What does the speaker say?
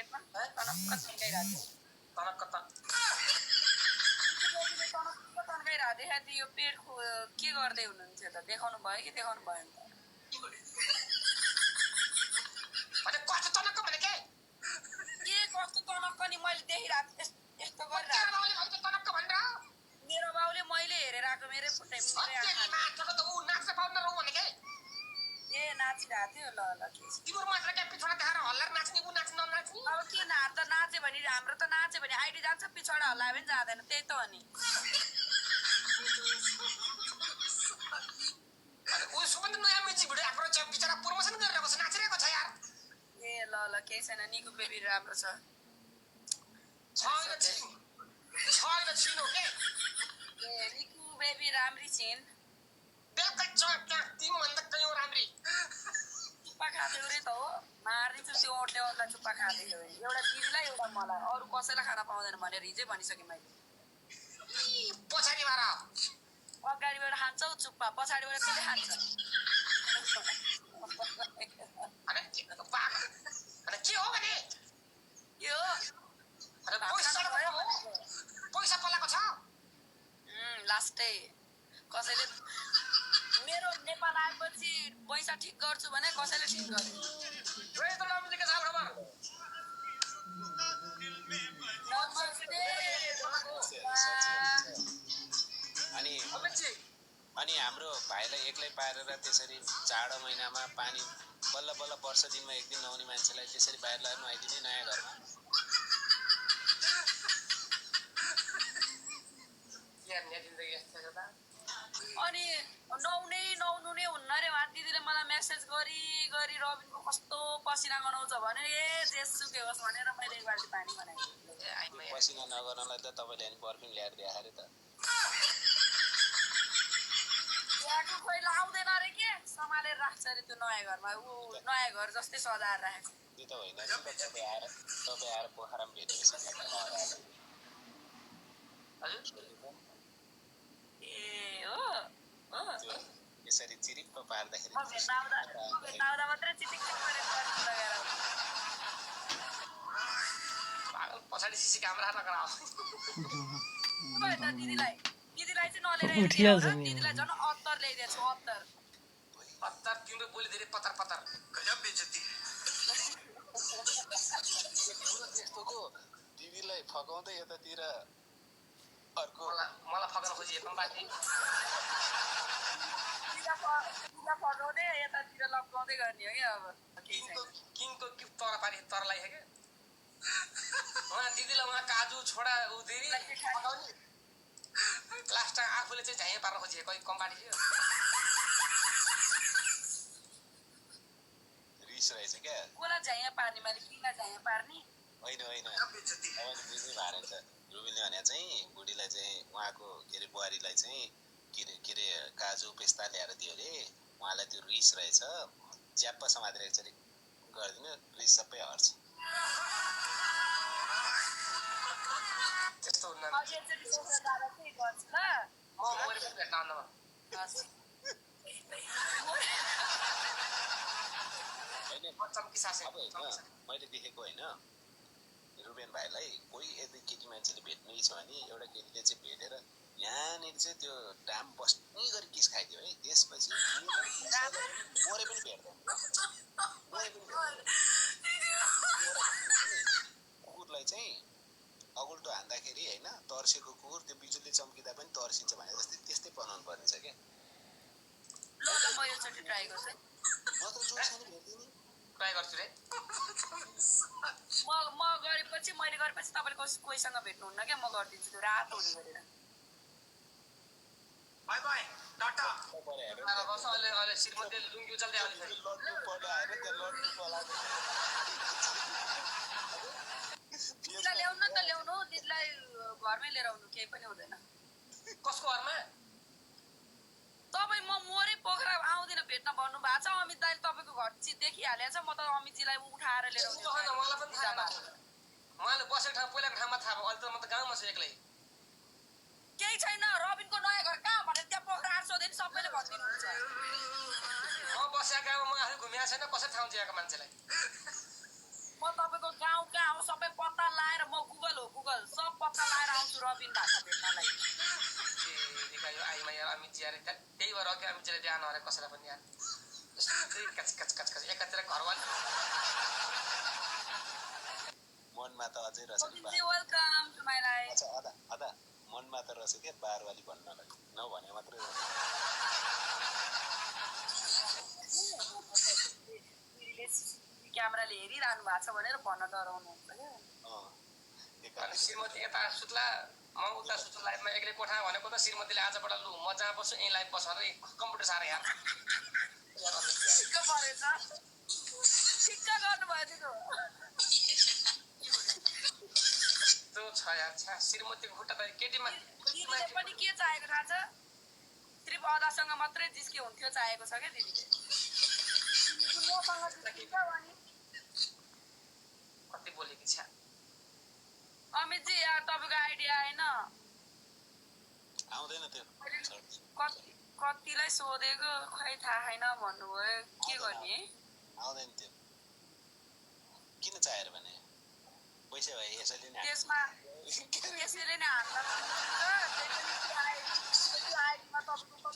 पेटमा तनक्क तन्काइरहेको तनक्क तन्काइरहेको देखाएको यो पेट के गर्दै हुनुहुन्थ्यो त देखाउनु भयो कि देखाउनु भएन त कस्तो तनक्क भने के कस्तो तनक्क नि मैले देखिरहेको यस्तो गरिरहेको तनक्क भनेर मेरो बाउले मैले हेरेर आएको मेरै फुटाइ नाच्न पाउन रौ भने के ए नाचिरहेको थियो ल ल के तिम्रो मात्र क्या पिछडा देखाएर हल्लाएर नाच्ने ऊ नाच्ने ननाच्ने अब किन त नाच्यो भने हाम्रो त नाच्यो भने आइडी जान्छ पिछडा हल्लायो भने जाँदैन त्यही त हो नि उसको पनि नयाँ म्युजिक भिडियो आएको रहेछ बिचरा प्रमोसन गरिरहेको छ नाचिरहेको छ यार ए ल ल केही छैन निको बेबी राम्रो छ छैन छिनो के ए निको बेबी राम्री छिन् बेलुका तिमीभन्दा कयौँ राम्री चुप्पा खाँदै रे त हो मारिदिन्छु त्यो ओट्ने ओट्ला चुप्पा खाँदै थियो भने एउटा दिदीलाई एउटा मलाई अरू कसैलाई खाना पाउँदैन भनेर हिजै भनिसकेँ मैले पछाडिबाट अगाडिबाट खान्छौ चुप्पा पछाडिबाट कसले खान्छ के हो भने यो पैसा पलाएको छ लास्टै कसैले मेरो नेपाल आएपछि पैसा ठिक गर्छु भने कसैले ठिक गर्यो अनि हाम्रो भाइलाई एक्लै पारेर त्यसरी जाडो महिनामा पानी बल्ल बल्ल वर्ष दिनमा एक दिन नआउने मान्छेलाई त्यसरी बाहिर लगाउनु आइदिने नयाँ घरमा अनि नुहाउनु नै हुन्न रे उहाँ दिदीले मलाई मेसेज गरी रबिनको कस्तो पसिना गनाउँछ भने ए जेसुकै होस् भनेर मैले एक बाल्टी पानी बनाएँ पसिना नगर्नलाई त तपाईँले अनि पर्फ्युम ल्याएर दिए अरे त यहाँको खोइ लाउँदैन अरे के सम्हालेर राख्छ अरे त्यो नयाँ घरमा ऊ नयाँ घर जस्तै सजाएर राखेको त्यो त होइन तपाईँ आएर पोखरामा भेटेपछि ए हो यसरी चिरिप्प पार्दाखेरि भेट्टाउँदा मात्रै चिटिक लगाएर पछाडि सिसी क्यामेरा नगराऊ दिदीलाई चाहिँ नलिएर दिदीलाई झन् अत्तर ल्याइदिएछु अत्तर तिम्रो बोली धेरै पतर गजब बेइज्जती त्यस्तोको दिदीलाई फकाउँदै यतातिर अर्को मलाई फकाउन खोजिएको बाटी फकाउँदै यतातिर लप्काउँदै गर्ने हो क्या अब किङको तर पारी तर लाग्यो क्या उहाँ दिदीलाई उहाँ काजु छोडा उदेरी लास्ट टाइम आफूले चाहिँ झाइया पार्न खोजिएको कम्पानी थियो रिस रहेछ क्या कसलाई झाइया पार्ने मैले किनलाई झाइया पार्ने होइन तपाईँले बुझ्नै भएर छ रुबिलले भने चाहिँ बुढीलाई चाहिँ उहाँको के अरे बुहारीलाई चाहिँ के अरे काजु पेस्ता ल्याएर दियो अरे उहाँलाई त्यो रिस रहेछ च्याप्प समातेर एकचोटि गरिदिनु रिस सबै हट्छ त्यस्तो हुन्न मैले देखेको होइन रुबेन भाइलाई कोही यदि केटी मान्छेले भेट्नै छ भने एउटा केटीले चाहिँ भेटेर यहाँनिर चाहिँ त्यो डाम बस्नै गरी किस खाइदियो है त्यसपछि मरे पनि भेट्दैन कुकुरलाई चाहिँ अगुल्टो हान्दाखेरि होइन तर्सेको कुकुर त्यो बिजुली चम्किँदा पनि तर्सिन्छ भने जस्तै त्यस्तै बनाउनु पर्ने छ क्या म योचोटि ट्राई गर्छु म त जोडसँग भेट्दिनँ ट्राई गर्छु रे म गरेपछि मैले गरेपछि तपाईँले कोहीसँग भेट्नुहुन्न क्या म गरिदिन्छु त्यो रातो हुने गरेर बाई बाई टाटा बस अहिले श्रीमतीले लुङ्गी उचाल्दै आउने लड्डु पढ्दा आएर त्यहाँ लड्डु पलाएको दिदीलाई ल्याउनु दिदीलाई घरमै लिएर आउनु केही पनि हुँदैन कसको घरमा तपाईँ म मोरै पोखरा आउँदिन भेट्न भन्नु भएको छ अमित दाइले तपाईँको घर देखिहालेको छ म त अमितजीलाई उठाएर लिएर आउँछु मलाई पनि थाहा भएन उहाँले बसेको ठाउँ पहिलाको ठाउँमा थाहा भयो अहिले त म त गाउँमा छु एक्लै केही छैन रबिनको नयाँ घर कहाँ भनेर त्यहाँ पोखरा 800 दिन सबैले भनिदिनुहुन्छ म बसेको गाउँमा म आफै घुमेको छैन कसरी थाहा हुन्छ यहाँको मान्छेलाई म तपाईँको गाउँ कहाँ हो मनमा त अझै रहेछ नि नौदिनजी वेलकम टु माई लाइफ अच्छा अदा मनमा त रहेछ क्या बारवाली भन्नलाई नभने मात्रै क्यामेराले हेरिरहनु भएको छ भनेर भन्न डराउनुहुन्छ क्या अनि श्रीमती यता सुत्ला म उता सुत्ला लाइफमा एक्लै कोठा भनेको त श्रीमतीले आजबाट लु म जहाँ बस्छु यहीँ लाइफ बस भनेर कम्प्युटर साह्रै यार ठिक्क परेछ ठिक्क गर्नुभयो त्यो छ यार छ्या श्रीमतीको खुट्टा त केटीमा दिदीले पनि के चाहेको थाहा छ सिर्फ अदासँग मात्रै जिस्के हुन्थ्यो चाहेको छ क्या दिदीले कति बोलेकी छ्या अमितजी यार तपाईँको आइडिया आएन आउँदैन त्यो कतिलाई सोधेको खै थाहा छैन भन्नुभयो के गर्ने आउँदैन त्यो किन चाहेर भने पैसा भए यसैले नै त्यसमा यसैले नै हाल्दा आइडीमा तपाईँको